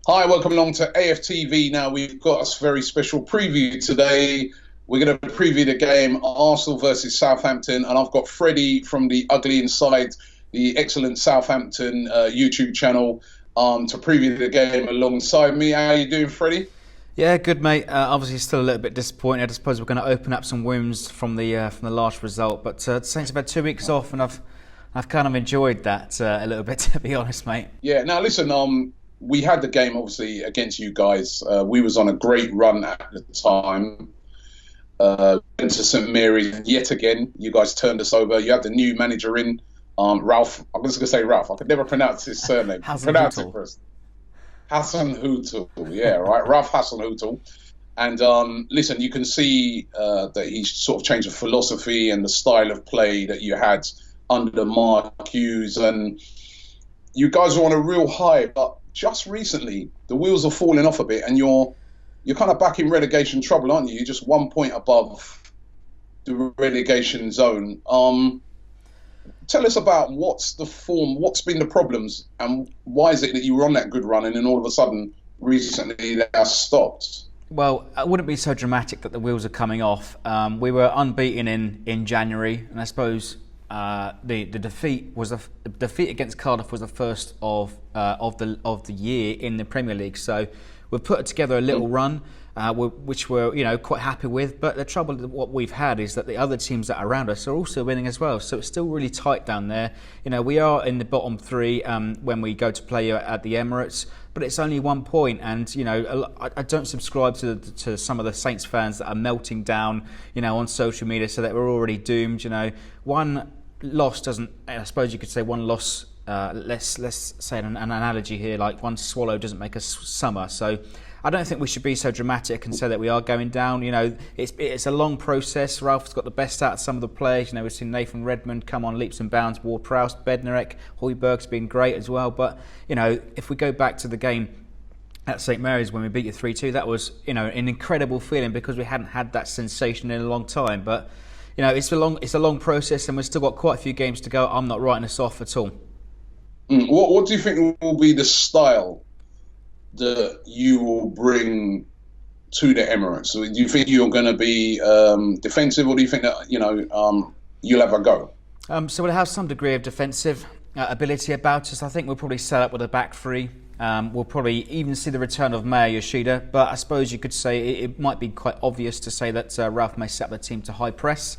Hi, welcome along to AFTV. Now, we've got a very special preview today. We're going to preview the game Arsenal versus Southampton, and I've got Freddie from the Ugly Inside, the excellent Southampton YouTube channel, to preview the game alongside me. How are you doing, Freddie? Yeah, good, mate. Obviously, still a little bit disappointed. I suppose we're going to open up some wounds from the last result, but the Saints have had 2 weeks off, and I've kind of enjoyed that a little bit, to be honest, mate. Yeah. Now, listen. We had the game obviously against you guys. We was on a great run at the time. Went to St Mary's yet again. You guys turned us over. You had the new manager in, Ralph. I was going to say Ralph. I could never pronounce his surname. Pronounce it first. Hasenhüttl. Yeah, right. Ralph Hasenhüttl. And listen, you can see that he's sort of changed the philosophy and the style of play that you had under Mark Hughes, and you guys are on a real high, but just recently the wheels are falling off a bit, and you're kind of back in relegation trouble, aren't you? You're just 1 point above the relegation zone. Tell us about what's the form, what's been the problems, and why is it that you were on that good run and then all of a sudden recently that has stopped? Well, it wouldn't be so dramatic that the wheels are coming off. We were unbeaten in January, and I suppose the defeat against Cardiff was the first of the year in the Premier League. So we've put together a little run, which we're quite happy with. But the trouble with what we've had is that the other teams that are around us are also winning as well. So it's still really tight down there. We are in the bottom three when we go to play at the Emirates. But it's only 1 point, and I don't subscribe to some of the Saints fans that are melting down, on social media, so that we're already doomed. One loss doesn't. I suppose you could say one loss. Let's say an analogy here, like one swallow doesn't make a summer. So I don't think we should be so dramatic and say that we are going down. It's a long process. Ralph's got the best out of some of the players. We've seen Nathan Redmond come on leaps and bounds. Ward-Prowse, Bednarek, Højbjerg's been great as well. But if we go back to the game at St Mary's when we beat you 3-2, that was an incredible feeling because we hadn't had that sensation in a long time. But it's a long process, and we've still got quite a few games to go. I'm not writing us off at all. What do you think will be the style that you will bring to the Emirates? So do you think you're going to be defensive, or do you think that you'll have a go? So we'll have some degree of defensive ability about us. I think we'll probably set up with a back three. We'll probably even see the return of Maya Yoshida, but I suppose you could say it might be quite obvious to say that Ralph may set up the team to high press.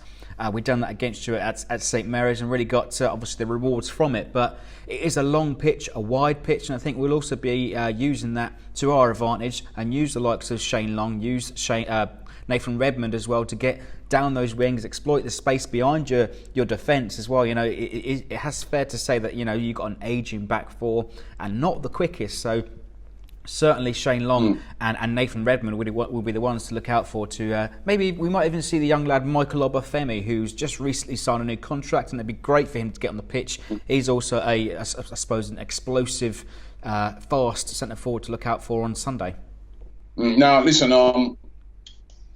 We've done that against you at St Mary's and really got obviously the rewards from it. But it is a long pitch, a wide pitch, and I think we'll also be using that to our advantage and use the likes of Shane Long, use Nathan Redmond as well to get down those wings, exploit the space behind your defence as well. It has fair to say that you've got an ageing back four and not the quickest. So certainly Shane Long and Nathan Redmond will be the ones to look out for. Maybe we might even see the young lad Michael Obafemi, who's just recently signed a new contract, and it'd be great for him to get on the pitch. He's also I suppose an explosive, fast centre forward to look out for on Sunday. Now listen,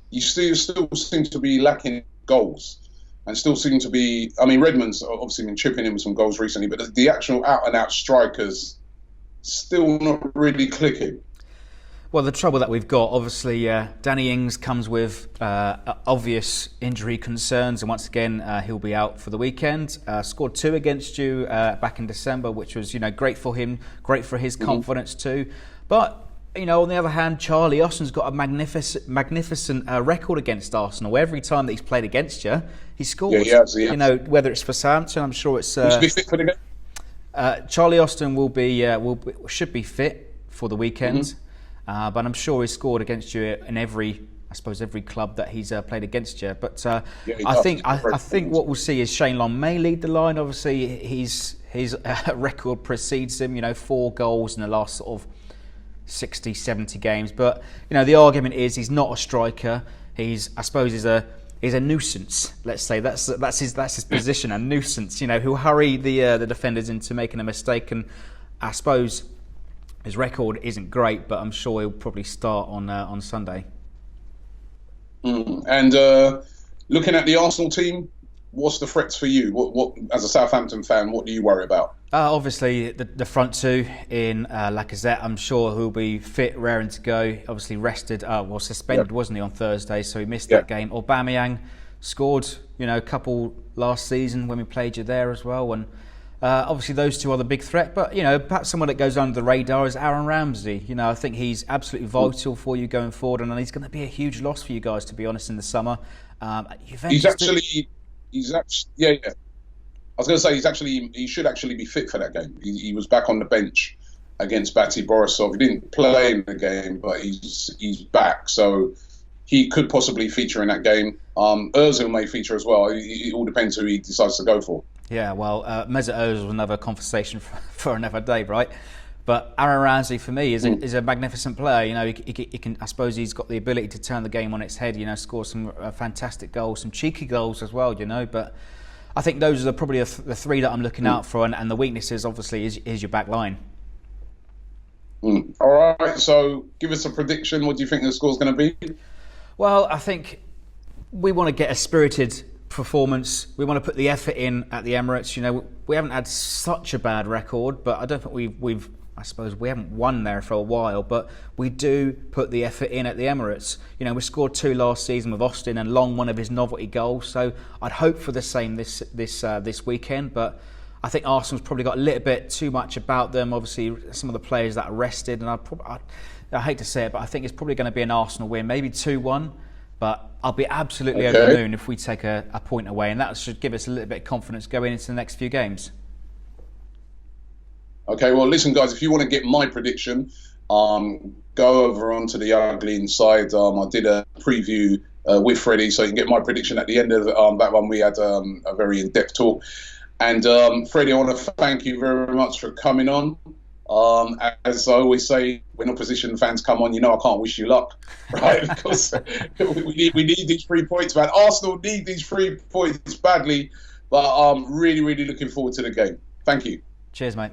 you still seem to be lacking goals, and still seem to be. I mean, Redmond's obviously been chipping in with some goals recently, but the actual out-and-out strikers still not really clicking. Well, the trouble that we've got, obviously, Danny Ings comes with obvious injury concerns, and once again, he'll be out for the weekend. Scored 2 against you back in December, which was, great for him, great for his confidence too. But on the other hand, Charlie Austin's got a magnificent record against Arsenal. Every time that he's played against you, he scores. Yeah, he has. Whether it's for Southampton, I'm sure it's. Should be fit for the game. Charlie Austin should be fit for the weekend, but I'm sure he's scored against you in every club that he's played against you. But I think what we'll see is Shane Long may lead the line. Obviously, his record precedes him. 4 goals in the last sort of 60, 70 games. But the argument is he's not a striker. He's a nuisance. Let's say that's his position, a nuisance. Who'll hurry the defenders into making a mistake. And I suppose his record isn't great, but I'm sure he'll probably start on Sunday. And looking at the Arsenal team, what's the threats for you? What as a Southampton fan, what do you worry about? Obviously, the front two in Lacazette, I'm sure he'll be fit, raring to go. Obviously rested, suspended, wasn't he, on Thursday, so he missed that game. Aubameyang scored, a couple last season when we played you there as well, and obviously those two are the big threat. But perhaps someone that goes under the radar is Aaron Ramsey. I think he's absolutely vital for you going forward, and he's going to be a huge loss for you guys, to be honest, in the summer. He's actually, yeah. I was going to say he should actually be fit for that game. He was back on the bench against Bati Borisov. He didn't play in the game, but he's back, so he could possibly feature in that game. Ozil may feature as well. It all depends who he decides to go for. Yeah, well, Mesut Ozil was another conversation for another day, right? But Aaron Ramsey, for me, is a magnificent player. He can. I suppose he's got the ability to turn the game on its head. Score some fantastic goals, some cheeky goals as well. But I think those are probably the three that I'm looking out for. And the weaknesses, obviously, is your back line. All right. So, give us a prediction. What do you think the score's going to be? Well, I think we want to get a spirited performance. We want to put the effort in at the Emirates. We haven't had such a bad record, but I don't think we've I suppose we haven't won there for a while, but we do put the effort in at the Emirates. We scored 2 last season with Austin and Long, one of his novelty goals. So I'd hope for the same this weekend. But I think Arsenal's probably got a little bit too much about them. Obviously, some of the players that are rested, and I hate to say it, but I think it's probably going to be an Arsenal win, maybe 2-1. But I'll be absolutely over the moon if we take a point away, and that should give us a little bit of confidence going into the next few games. Okay, well, listen, guys, if you want to get my prediction, go over onto the Ugly Inside. I did a preview with Freddie, so you can get my prediction at the end of that one. We had a very in-depth talk. And Freddie, I want to thank you very much for coming on. As I always say, when opposition fans come on, I can't wish you luck, right? Because we need these 3 points, man. Arsenal need these 3 points badly, but I'm really, really looking forward to the game. Thank you. Cheers, mate.